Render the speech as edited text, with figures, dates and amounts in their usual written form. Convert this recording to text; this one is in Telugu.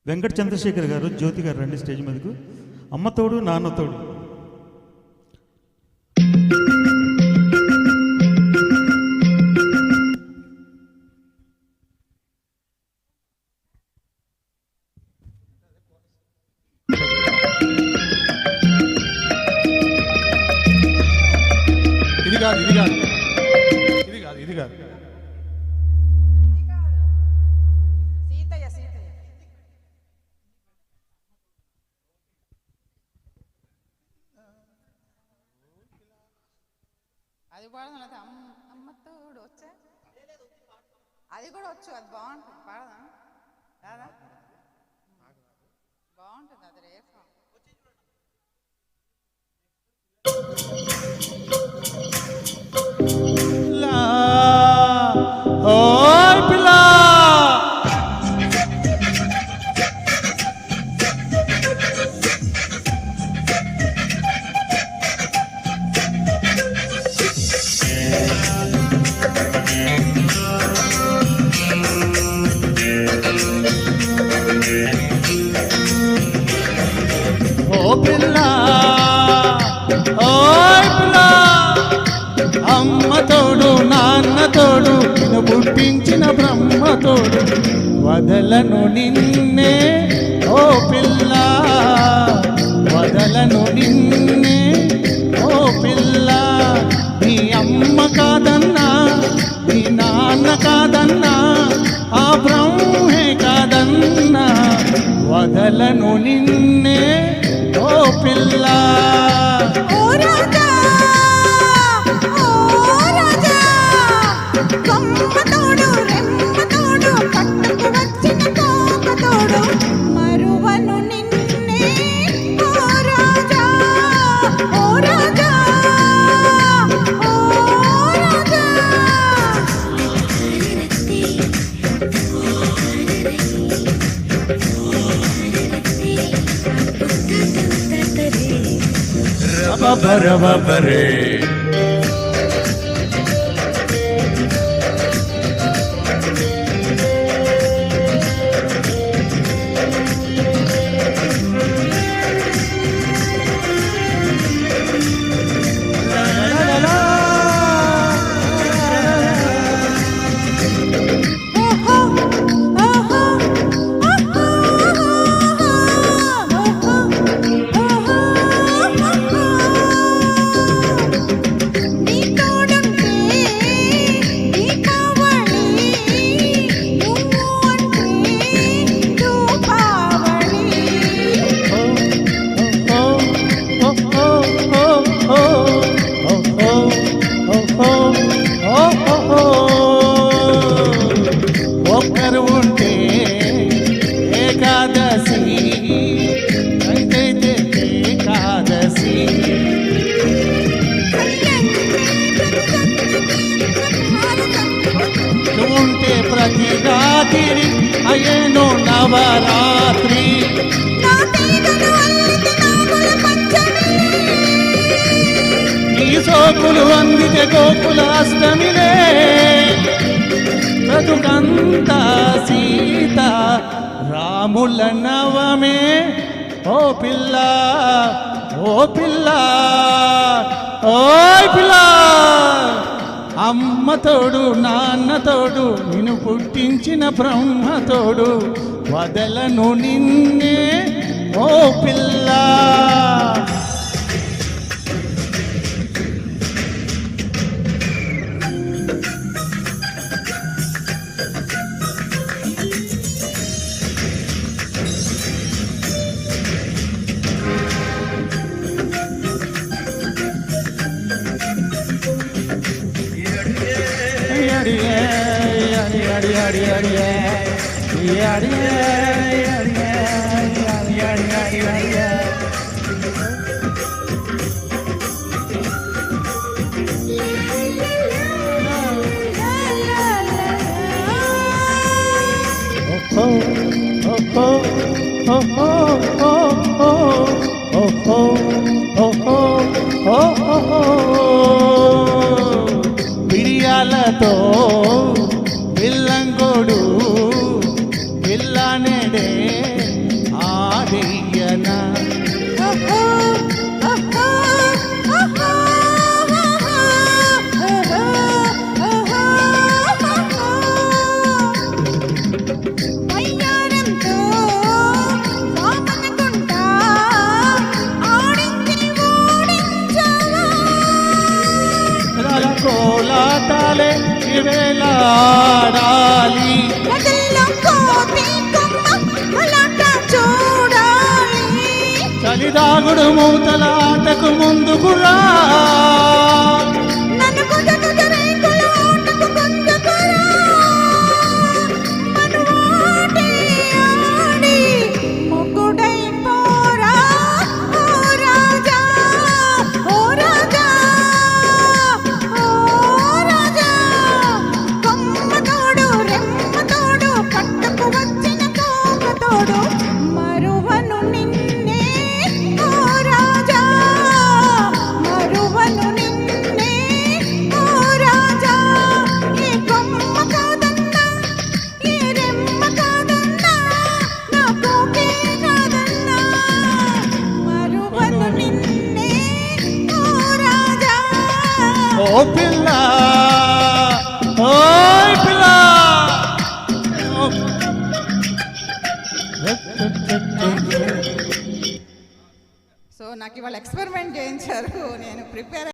వెంకట చంద్రశేఖర్ గారు, జ్యోతి గారు రండి స్టేజ్ మీదకు. అమ్మ తోడు నాన్న తోడు. ఇది కాదు ఇది కాదు ఇది కాదు ఇది కాదు అది పాడదాం. అది అమ్మ తోడు వచ్చా, అది కూడా వచ్చు. అది బాగుంటుంది, పాడదాం కాదా? బాగుంటుంది అది రేపు. అమ్మ తోడు నాన్న తోడు నిన్ను పుట్టించిన బ్రహ్మ తోడు వదలను నిన్నే ఓ పిల్ల, వదలను నిన్నే ఓ పిల్ల. నీ అమ్మ కాదన్నా, నీ నాన్న కాదన్నా, ఆ బ్రహ్మే కాదన్నా, వదలను నిన్నే ఓ పిల్ల. బరే ఒక్కరు ఉంటే ఏకాదశి, అంతైతే ఏకాదశి. ఉంటే ప్రతి రాత్రి అయ్యేనో నవరాత్రి. నీ సోకులు అందితే గోకుల అష్టమిలే, బ్రతుకంతా సీత రాముల నవమే. ఓ పిల్ల ఓ పిల్ల ఓ పిల్ల, అమ్మ తోడు నాన్న తోడు నిన్ను పుట్టించిన బ్రహ్మ తోడు వదలను నిన్నే ఓ పిల్ల. బిడియాలతో విల్లంగోడు విల్లానేడే వదల్లో కోతి కొమ్మ అలాట చూడాలి. చలిదాగుడు మూతల ఆటకు ముందుకురా, నన్ను కుజ కుజ రేకుల ఆటకు గుంజుకురా. మనువాడి ఆడి మొగుడైపోరా ఓ రాజా, ఓ రాజా, ఓ రాజా. కొమ్మ తోడు రెమ్మ తోడు కట్టుకు వచ్చిన కోక తోడు మరువను నిన్నే ఓ రాజా, మరువను నిన్నే ఓ రాజా. ఈ కొమ్మ కాదన్నా, ఈ రెమ్మ కాదన్నా, నా కోకే కాదన్నా, మరువను నిన్నే ఓ రాజా. ఓ పిల్ల, ఓయ్ పిల్ల. సో నాకు ఇవాళ ఎక్స్పెరిమెంట్ చేయించారు, నేను ప్రిపేర్